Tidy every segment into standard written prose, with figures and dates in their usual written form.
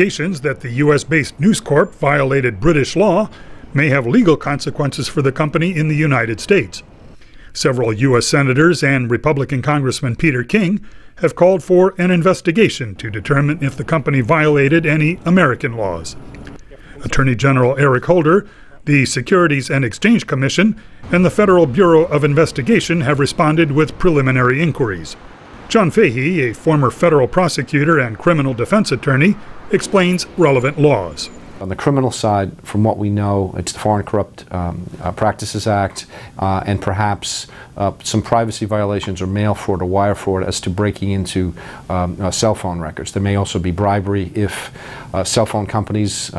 Allegations that the U.S.-based News Corp violated British law may have legal consequences for the company in the United States. Several U.S. senators and Republican Congressman Peter King have called for an investigation to determine if the company violated any American laws. Attorney General Eric Holder, the Securities and Exchange Commission, and the Federal Bureau of Investigation have responded with preliminary inquiries. John Fahey, a former federal prosecutor and criminal defense attorney, explains relevant laws. On the criminal side, from what we know, it's the Foreign Corrupt Practices Act and perhaps some privacy violations or mail fraud or wire fraud as to breaking into cell phone records. There may also be bribery if cell phone companies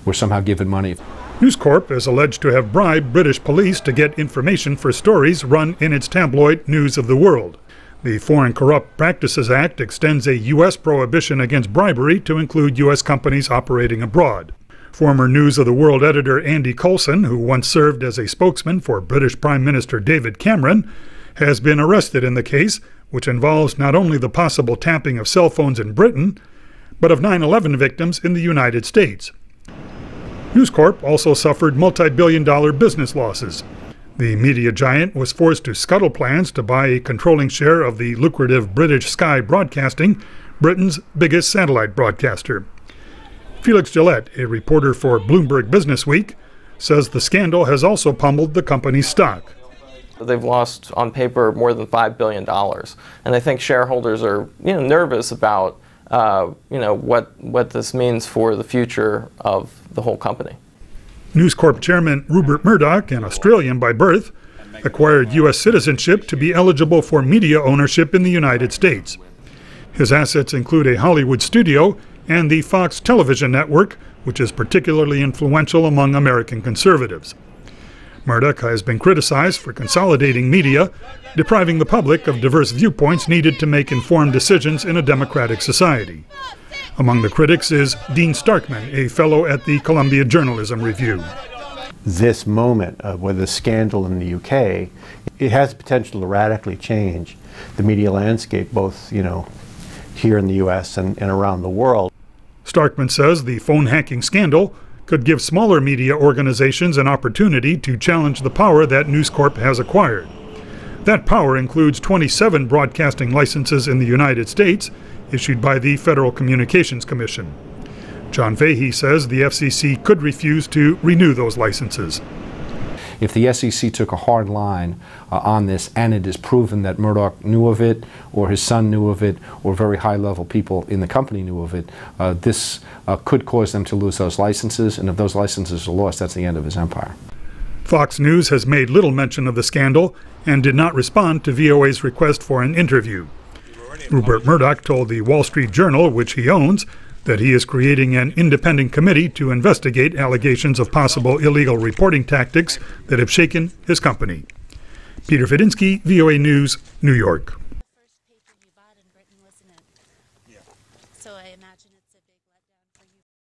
were somehow given money. News Corp is alleged to have bribed British police to get information for stories run in its tabloid News of the World. The Foreign Corrupt Practices Act extends a U.S. prohibition against bribery to include U.S. companies operating abroad. Former News of the World editor Andy Coulson, who once served as a spokesman for British Prime Minister David Cameron, has been arrested in the case, which involves not only the possible tapping of cell phones in Britain, but of 9/11 victims in the United States. News Corp also suffered multi-billion-dollar business losses. The media giant was forced to scuttle plans to buy a controlling share of the lucrative British Sky Broadcasting, Britain's biggest satellite broadcaster. Felix Gillette, a reporter for Bloomberg Businessweek, says the scandal has also pummeled the company's stock. They've lost, on paper, more than $5 billion. And I think shareholders are nervous about what this means for the future of the whole company. News Corp chairman Rupert Murdoch, an Australian by birth, acquired U.S. citizenship to be eligible for media ownership in the United States. His assets include a Hollywood studio and the Fox television network, which is particularly influential among American conservatives. Murdoch has been criticized for consolidating media, depriving the public of diverse viewpoints needed to make informed decisions in a democratic society. Among the critics is Dean Starkman, a fellow at the Columbia Journalism Review. This moment with the scandal in the UK, it has potential to radically change the media landscape, both here in the US and around the world. Starkman says the phone hacking scandal could give smaller media organizations an opportunity to challenge the power that News Corp has acquired. That power includes 27 broadcasting licenses in the United States issued by the Federal Communications Commission. John Fahey says the FCC could refuse to renew those licenses. If the SEC took a hard line on this, and it is proven that Murdoch knew of it, or his son knew of it, or very high-level people in the company knew of it, this could cause them to lose those licenses, and if those licenses are lost, that's the end of his empire. Fox News has made little mention of the scandal and did not respond to VOA's request for an interview. Rupert Murdoch told the Wall Street Journal, which he owns, that he is creating an independent committee to investigate allegations of possible illegal reporting tactics that have shaken his company. Peter Fedinsky, VOA News, New York.